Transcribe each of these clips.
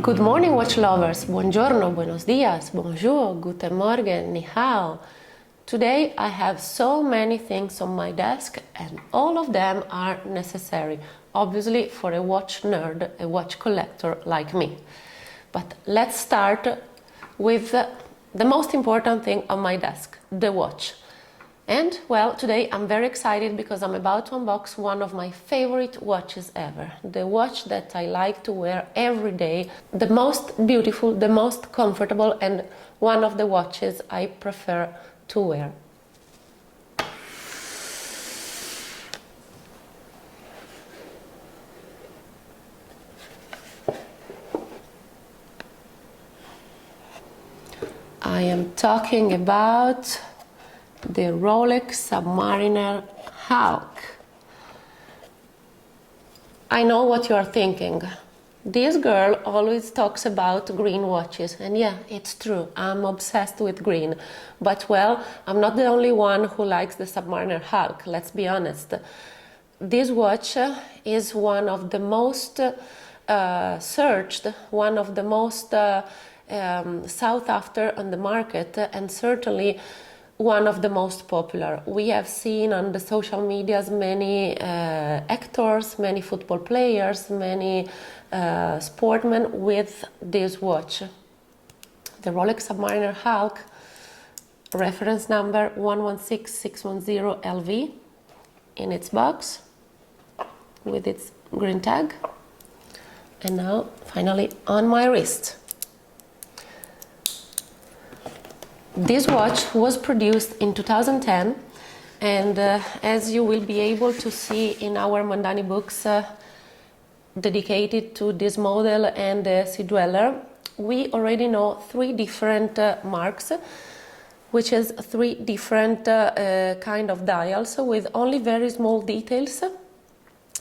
Good morning, watch lovers. Buongiorno, buenos dias, bonjour, guten morgen, ni hao. Today I have so many things on my desk and all of them are necessary, obviously for a watch nerd, a watch collector like me. But let's start with the most important thing on my desk, the watch. And well, today I'm very excited because I'm about to unbox one of my favorite watches ever. The watch that I like to wear every day, the most beautiful, the most comfortable, and one of the watches I prefer to wear. I am talking about the Rolex Submariner Hulk. I know what you are thinking. This girl always talks about green watches, and yeah, it's true, I'm obsessed with green. But well, I'm not the only one who likes the Submariner Hulk, let's be honest. This watch is one of the most searched, one of the most sought after on the market, and certainly one of the most popular. We have seen on the social medias many actors, many football players, many sportmen with this watch. The Rolex Submariner Hulk, reference number 116610LV, in its box with its green tag. And now finally on my wrist. This watch was produced in 2010 and as you will be able to see in our Mondani books dedicated to this model and the Sea Dweller, we already know three different marks, which is three different kind of dials with only very small details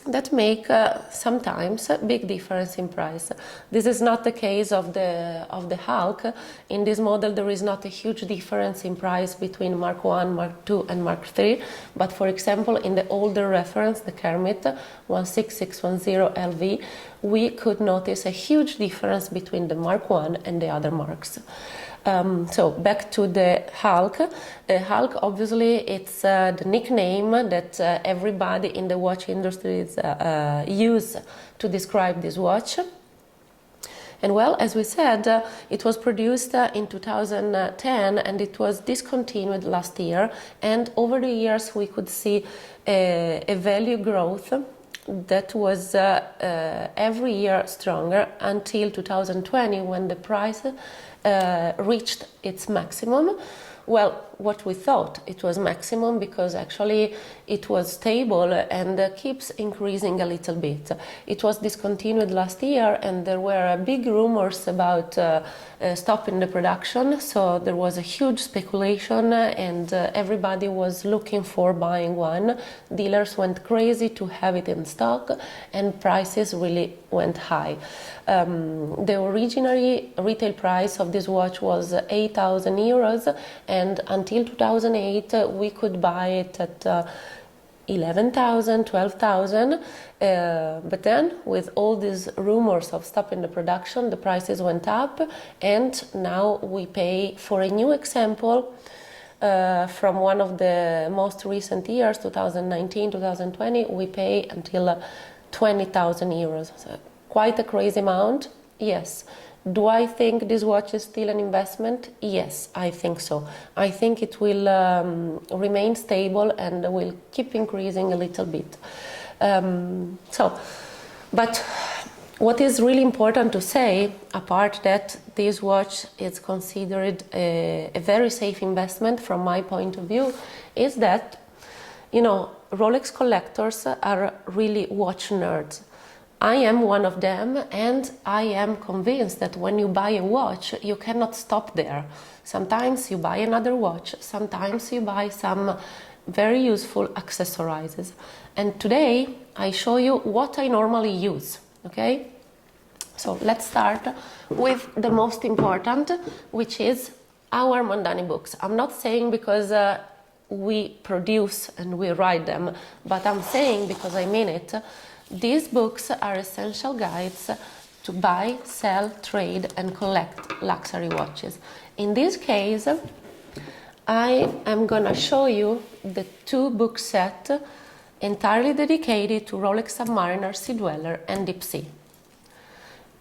that make sometimes a big difference in price. This is not the case of the Hulk. In this model there is not a huge difference in price between Mark 1, Mark 2 and Mark 3, but for example in the older reference, the Kermit 16610LV, we could notice a huge difference between the Mark 1 and the other marks. So back to the Hulk. Hulk, obviously, it's the nickname that everybody in the watch industry use to describe this watch. And well, as we said, it was produced in 2010 and it was discontinued last year. And over the years, we could see a value growth that was every year stronger until 2020 when the price reached its maximum. Well, what we thought it was maximum because actually it was stable and keeps increasing a little bit. It was discontinued last year and there were big rumors about stopping the production, so there was a huge speculation and everybody was looking for buying one. Dealers went crazy to have it in stock and prices really went high. The original retail price of this watch was 8,000 euros and until 2008 we could buy it at 11,000, 12,000, but then with all these rumors of stopping the production, the prices went up and now we pay for a new example from one of the most recent years, 2019, 2020, we pay until 20,000 euros. So quite a crazy amount, yes. Do I think this watch is still an investment? Yes, I think so. I think it will remain stable and will keep increasing a little bit. But what is really important to say, apart that this watch is considered a very safe investment from my point of view, is that, you know, Rolex collectors are really watch nerds. I am one of them and I am convinced that when you buy a watch, you cannot stop there. Sometimes you buy another watch, sometimes you buy some very useful accessories. And today I show you what I normally use, okay? So let's start with the most important, which is our Mondani books. I'm not saying because we produce and we write them, but I'm saying because I mean it. These books are essential guides to buy, sell, trade and collect luxury watches. In this case, I am gonna show you the 2-book set entirely dedicated to Rolex Submariner, Sea Dweller and Deep Sea.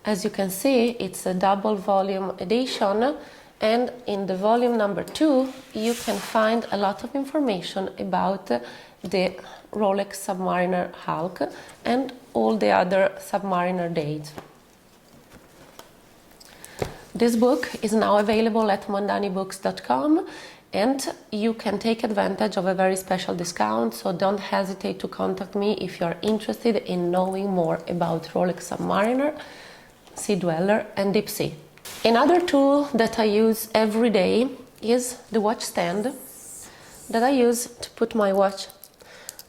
As you can see, it's a double volume edition, and in the volume number 2 you can find a lot of information about the Rolex Submariner Hulk and all the other Submariner dates. This book is now available at mondanibooks.com, and you can take advantage of a very special discount, so don't hesitate to contact me if you are interested in knowing more about Rolex Submariner, Sea Dweller and Deep Sea. Another tool that I use every day is the watch stand that I use to put my watch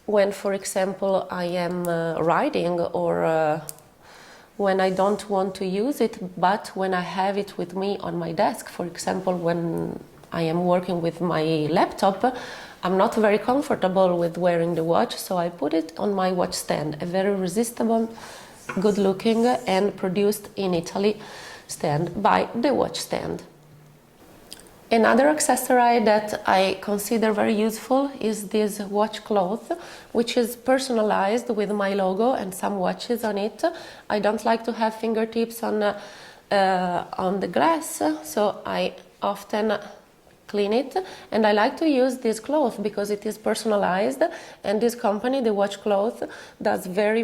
when, for example, I am riding, or when I don't want to use it, but when I have it with me on my desk. For example, when I am working with my laptop, I'm not very comfortable with wearing the watch, so I put it on my watch stand, a very resistible, good looking and produced in Italy stand by the watch stand. Another accessory that I consider very useful is this watch cloth, which is personalized with my logo and some watches on it. I don't like to have fingertips on the glass, so I often clean it, and I like to use this cloth because it is personalized, and this company, the watch cloth, does very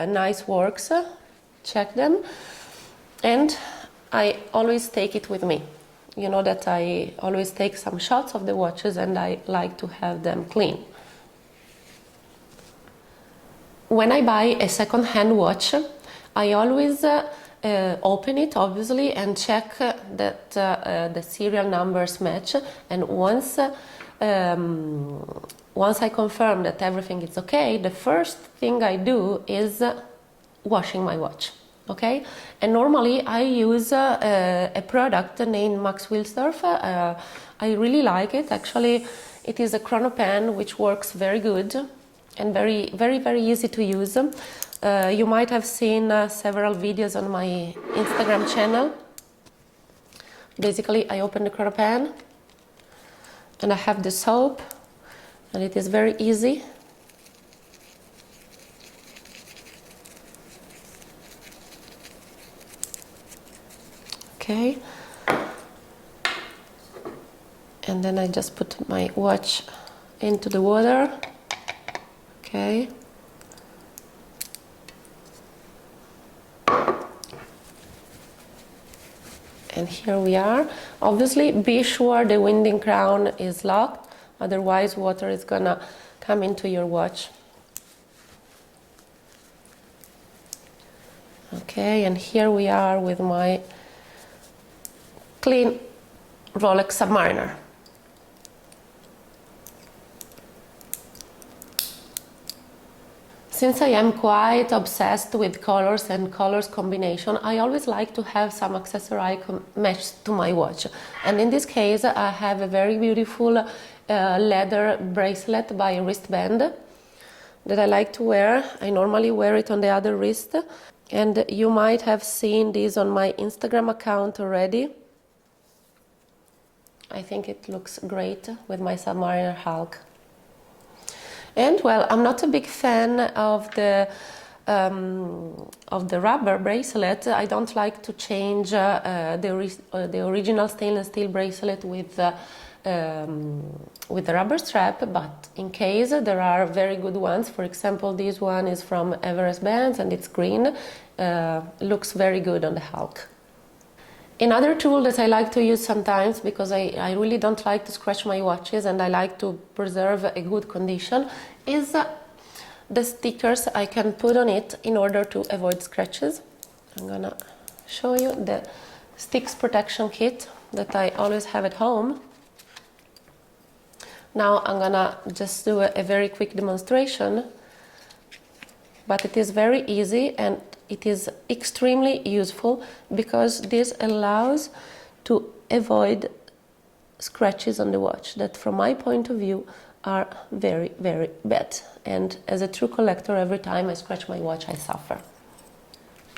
nice works. Check them, and I always take it with me. You know that I always take some shots of the watches and I like to have them clean. When I buy a second-hand watch, I always open it, obviously, and check that the serial numbers match, and once I confirm that everything is okay, the first thing I do is washing my watch. Okay, and normally I use a product named Max Wilsdorf. I really like it. Actually, it is a chrono pen which works very good and very easy to use. You might have seen several videos on my Instagram channel. Basically, I open the chrono pen and I have the soap, and it is very easy. Okay, and then I just put my watch into the water. Okay, and here we are. Obviously, be sure the winding crown is locked, otherwise water is gonna come into your watch. Okay, and here we are with my clean Rolex Submariner. Since I am quite obsessed with colors and colors combination, I always like to have some accessory matched to my watch. And in this case, I have a very beautiful leather bracelet by wristband that I like to wear. I normally wear it on the other wrist, and you might have seen this on my Instagram account already. I think it looks great with my Submariner Hulk. And well, I'm not a big fan of the rubber bracelet. I don't like to change the original stainless steel bracelet with the rubber strap, but in case there are very good ones. For example, this one is from Everest Bands and it's green. Looks very good on the Hulk. Another tool that I like to use sometimes, because I really don't like to scratch my watches and I like to preserve a good condition, is the stickers I can put on it in order to avoid scratches. I'm gonna show you the sticks protection kit that I always have at home. Now I'm gonna just do a very quick demonstration, but it is very easy and it is extremely useful because this allows to avoid scratches on the watch that, from my point of view, are very bad. And as a true collector, every time I scratch my watch, I suffer.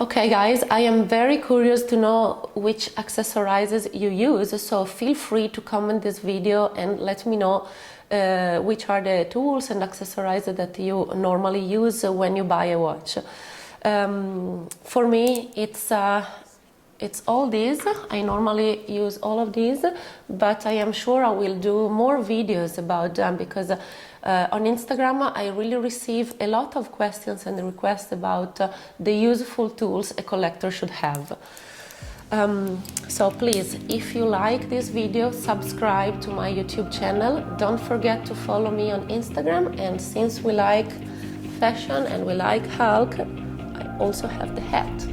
Okay guys, I am very curious to know which accessorizes you use, so feel free to comment this video and let me know which are the tools and accessorizers that you normally use when you buy a watch. For me, it's all these. I normally use all of these, but I am sure I will do more videos about them because on Instagram I really receive a lot of questions and requests about the useful tools a collector should have. So please, if you like this video, subscribe to my YouTube channel. Don't forget to follow me on Instagram, and since we like fashion and we like Hulk, I also have the hat.